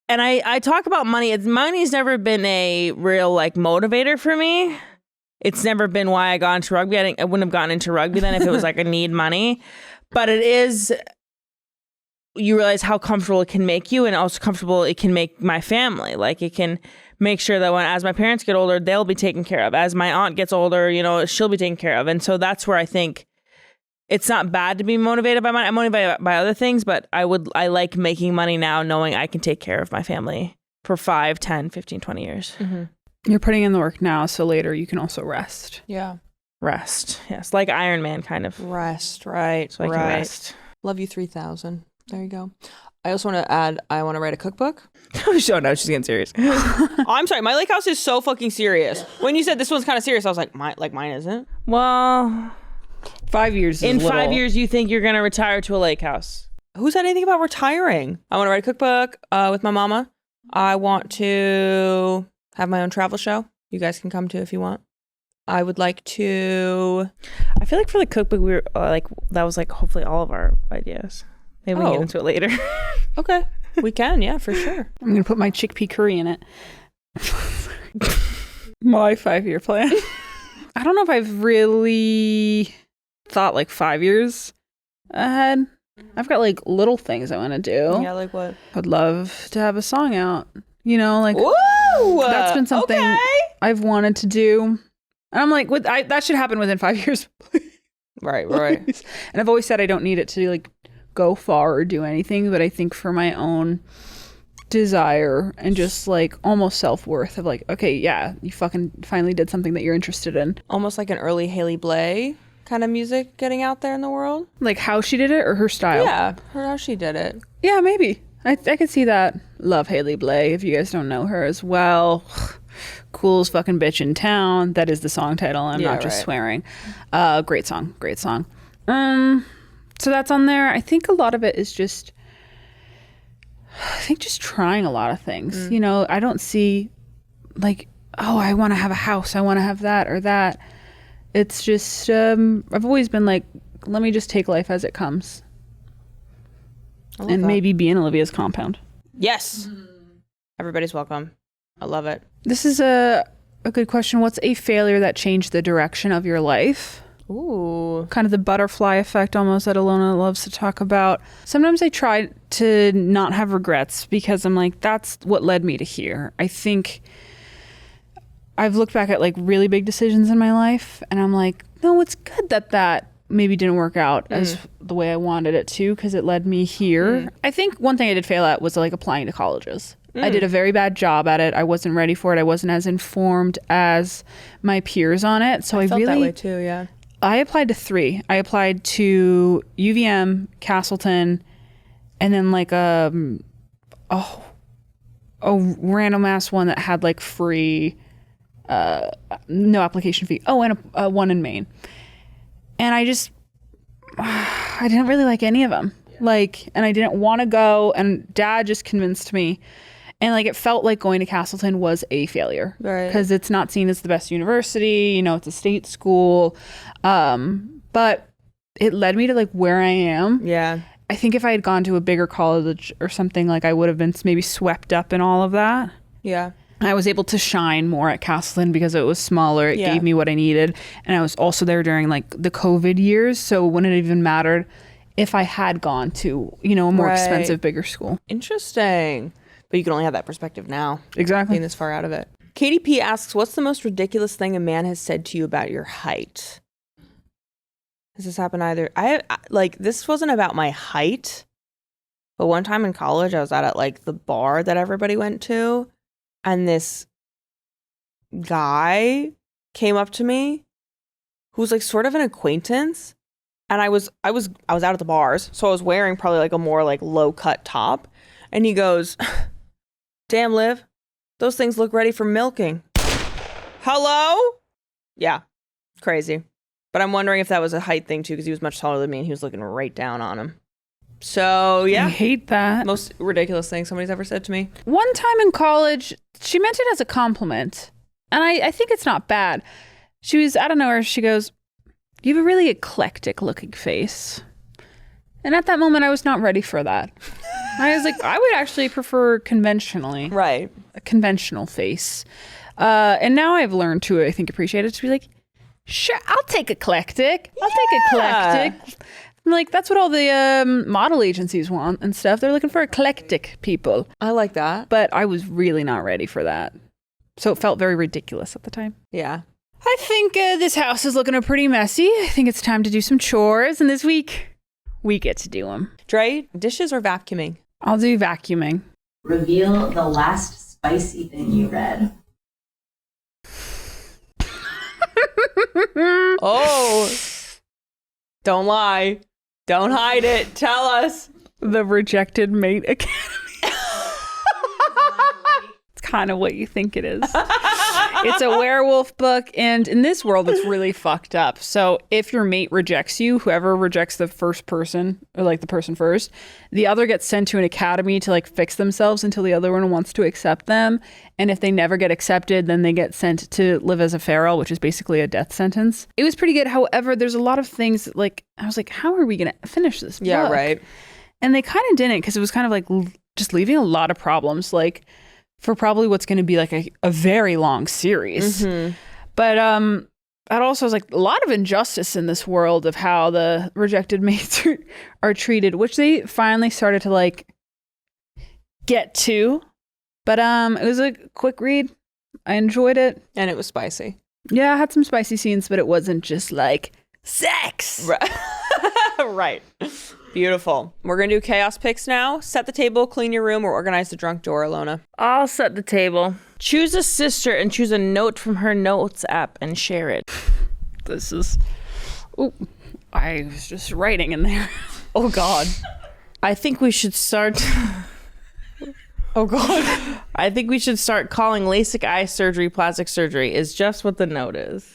And I talk about money. Money's never been a real like motivator for me. It's never been why I got into rugby. I wouldn't have gotten into rugby then if it was like I need money. But it is, you realize how comfortable it can make you and also comfortable it can make my family. Like it can make sure that as my parents get older, they'll be taken care of. As my aunt gets older, she'll be taken care of. And so that's where I think it's not bad to be motivated by money. I'm motivated by other things, but I like making money now knowing I can take care of my family for 5, 10, 15, 20 years. Mm-hmm. You're putting in the work now, so later you can also rest. Yeah. Rest. Yes. Like Iron Man kind of. Rest. Right. So I can rest. Love you 3000. There you go. I also want to add, I want to write a cookbook. Oh, no, she's getting serious. I'm sorry. My lake house is so fucking serious. When you said this one's kind of serious, I was like, mine isn't. Well, 5 years in is 5 years, you think you're going to retire to a lake house? Who said anything about retiring? I want to write a cookbook with my mama. I want to have my own travel show. You guys can come to if you want. I would like to... I feel like for the cookbook, we were that was like hopefully all of our ideas. Maybe we can get into it later. Okay. We can, yeah, for sure. I'm going to put my chickpea curry in it. My 5-year plan. I don't know if I've really thought like 5 years ahead. I've got like little things I want to do. Yeah, like what? I'd love to have a song out. You know, like Ooh, that's been something okay. I've wanted to do. And I'm like, that should happen within 5 years. Right. And I've always said I don't need it to like go far or do anything, but I think for my own desire and just like almost self-worth of like, okay, yeah, you fucking finally did something that you're interested in. Almost like an early Haley Blay kind of music getting out there in the world. Like how she did it or her style? Yeah, how she did it. Yeah, maybe. I could see that. Love Haley Blay, if you guys don't know her as well. Coolest fucking bitch in town. That is the song title. I'm not just swearing. Great song. So that's on there. I think a lot of it is just trying a lot of things. You know, I don't see like, oh, I want to have a house. I want to have that or that. It's just, I've always been like, let me just take life as it comes. And maybe be in Olivia's compound. Yes. Everybody's welcome. I love it. This is a good question. What's a failure that changed the direction of your life? Ooh. Kind of the butterfly effect almost that Alona loves to talk about. Sometimes I try to not have regrets because I'm like, that's what led me to here. I think I've looked back at like really big decisions in my life and I'm like, no, it's good that maybe didn't work out as the way I wanted it to because it led me here. I think one thing I did fail at was like applying to colleges. I did a very bad job at it. I wasn't ready for it. I wasn't as informed as my peers on it. So I felt really that way too, yeah. I applied to 3. I applied to UVM, Castleton, and then like a random ass one that had like free, no application fee. Oh, and a one in Maine. And I didn't really like any of them. Like, and I didn't want to go. And Dad just convinced me. And like, it felt like going to Castleton was a failure. Right. Because it's not seen as the best university. You know, it's a state school. But it led me to like where I am. Yeah. I think if I had gone to a bigger college or something, like I would have been maybe swept up in all of that. Yeah. I was able to shine more at Castleton because it was smaller. It gave me what I needed. And I was also there during like the COVID years. So it wouldn't have even mattered if I had gone to, you know, a more expensive, bigger school. Interesting. But you can only have that perspective now. Exactly. Being this far out of it. Katie P asks, what's the most ridiculous thing a man has said to you about your height? Has this happened either? This wasn't about my height. But one time in college, I was out at like the bar that everybody went to. And this guy came up to me who was like sort of an acquaintance. And I was out at the bars. So I was wearing probably like a more like low cut top. And he goes, damn, Liv, those things look ready for milking. Hello? Yeah, crazy. But I'm wondering if that was a height thing too, because he was much taller than me and he was looking right down on him. So yeah. I hate that. Most ridiculous thing somebody's ever said to me. One time in college, she meant it as a compliment. And I think it's not bad. She was out of nowhere. She goes, you have a really eclectic looking face. And at that moment, I was not ready for that. I was like, I would actually prefer conventionally. Right. A conventional face. And now I've learned to, I think, appreciate it, to be like, sure, I'll take eclectic. I'll take eclectic. Like, that's what all the model agencies want and stuff. They're looking for eclectic people. I like that. But I was really not ready for that. So it felt very ridiculous at the time. Yeah. I think this house is looking pretty messy. I think it's time to do some chores. And this week, we get to do them. Dre, dishes or vacuuming? I'll do vacuuming. Reveal the last spicy thing you read. Oh. Don't lie. Don't hide it. Tell us. The Rejected Mate Academy. It's kind of what you think it is. It's a werewolf book, and in this world, it's really fucked up. So if your mate rejects you, whoever rejects the first person, or like the person first, the other gets sent to an academy to like fix themselves until the other one wants to accept them. And if they never get accepted, then they get sent to live as a feral, which is basically a death sentence. It was pretty good. However, there's a lot of things that, like, I was like, how are we going to finish this book? Yeah, right. And they kind of didn't, because it was kind of like just leaving a lot of problems, like for probably what's going to be like a very long series. But that also is like a lot of injustice in this world of how the rejected mates are treated, which they finally started to like get to. But it was a quick read. I enjoyed it. And it was spicy. Yeah, I had some spicy scenes, but it wasn't just like sex. Right. Beautiful. We're going to do chaos picks now. Set the table, clean your room, or organize the drunk door, Alona. I'll set the table. Choose a sister and choose a note from her notes app and share it. This is... Ooh, I was just writing in there. Oh, God. I think we should start... Oh, God. I think we should start calling LASIK eye surgery plastic surgery is just what the note is.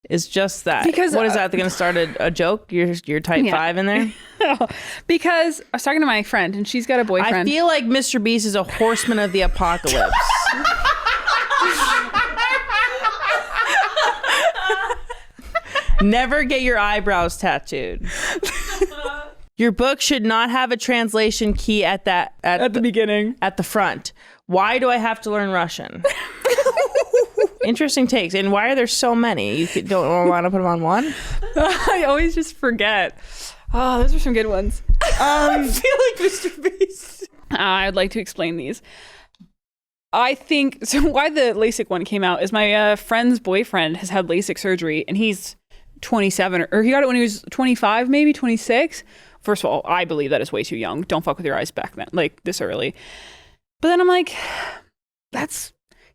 It's just that. Because what is that? They're going to start a joke? Your type 5 in there? Because I was talking to my friend and she's got a boyfriend. I feel like Mr. Beast is a horseman of the apocalypse. Never get your eyebrows tattooed. Your book should not have a translation key at the beginning. At the front. Why do I have to learn Russian? Interesting takes. And why are there so many? You don't want to put them on one? I always just forget. Oh, those are some good ones. I feel like Mr. Beast. I'd like to explain these. I think, so why the LASIK one came out is my friend's boyfriend has had LASIK surgery and he's 27 or he got it when he was 25, maybe 26. First of all, I believe that is way too young. Don't fuck with your eyes back then, like this early. But then I'm like,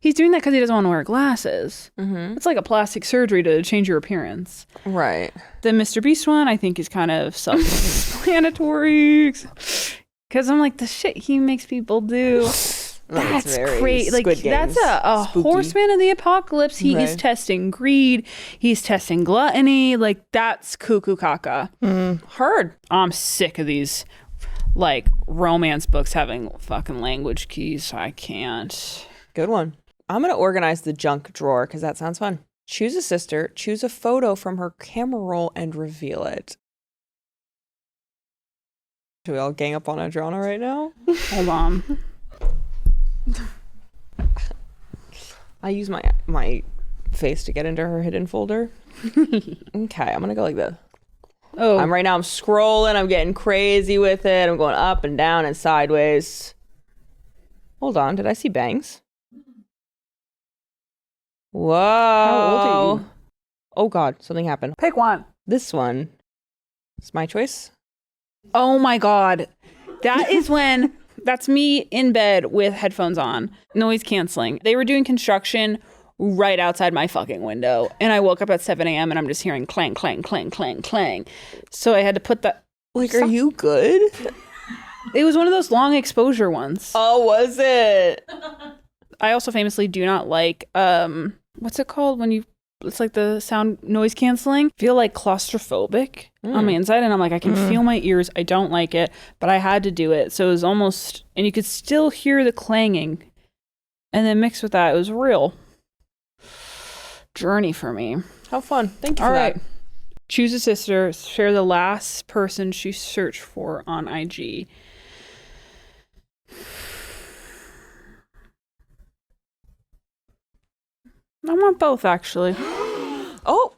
he's doing that because he doesn't want to wear glasses. It's like a plastic surgery to change your appearance. Right. The Mr. Beast one, I think, is kind of self-explanatory. Because I'm like, the shit he makes people do. That's crazy. Like, that's a horseman of the apocalypse. He is testing greed. He's testing gluttony. Like, that's cuckoo caca. Heard. I'm sick of these, like, romance books having fucking language keys. I can't. Good one. I'm going to organize the junk drawer because that sounds fun. Choose a sister, choose a photo from her camera roll, and reveal it. Should we all gang up on Adriana right now? Hold on. I use my face to get into her hidden folder. Okay, I'm going to go like this. Oh. I'm scrolling. I'm getting crazy with it. I'm going up and down and sideways. Hold on. Did I see bangs? Whoa. How old are you? Oh, God. Something happened. Pick one. This one. It's my choice. Oh, my God. That is when... That's me in bed with headphones on, noise canceling. They were doing construction right outside my fucking window. And I woke up at 7 a.m. and I'm just hearing clang, clang, clang, clang, clang. So I had to put that... Like, are you good? It was one of those long exposure ones. Oh, was it? I also famously do not like, what's it called when you... It's like the sound noise canceling. Feel like claustrophobic on my inside. And I'm like, I can feel my ears. I don't like it. But I had to do it. So it was almost... And you could still hear the clanging. And then mixed with that, it was a real journey for me. How fun. Thank you for All that. right. Choose a sister. Share the last person she searched for on IG. I want both, actually. Oh.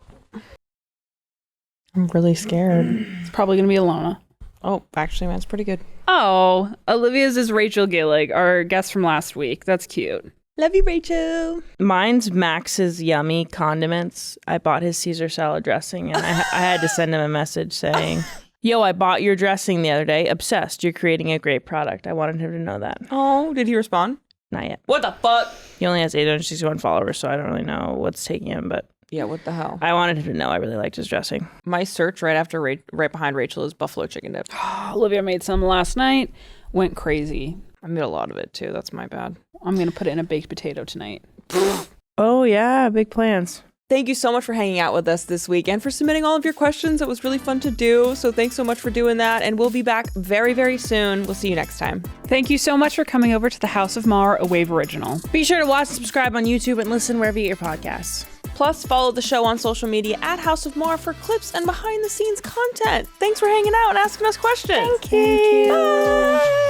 I'm really scared. It's probably going to be Alona. Oh, actually, mine's pretty good. Oh, Olivia's is Rachel Gillig, our guest from last week. That's cute. Love you, Rachel. Mine's Max's Yummy Condiments. I bought his Caesar salad dressing and I had to send him a message saying, yo, I bought your dressing the other day. Obsessed. You're creating a great product. I wanted him to know that. Oh, did he respond? Not yet. What the fuck? He only has 861 followers, so I don't really know what's taking him, but Yeah, what the hell? I wanted him to know I really liked his dressing. My search right behind Rachel is buffalo chicken dip. Olivia made some last night. Went crazy. I made a lot of it too. That's my bad. I'm going to put it in a baked potato tonight. Oh, yeah. Big plans. Thank you so much for hanging out with us this week and for submitting all of your questions. It was really fun to do. So thanks so much for doing that. And we'll be back very, very soon. We'll see you next time. Thank you so much for coming over to the House of Maher, a wayyyy original. Be sure to watch and subscribe on YouTube and listen wherever you get your podcasts. Plus, follow the show on social media at House of Maher for clips and behind-the-scenes content. Thanks for hanging out and asking us questions. Thank you. Bye.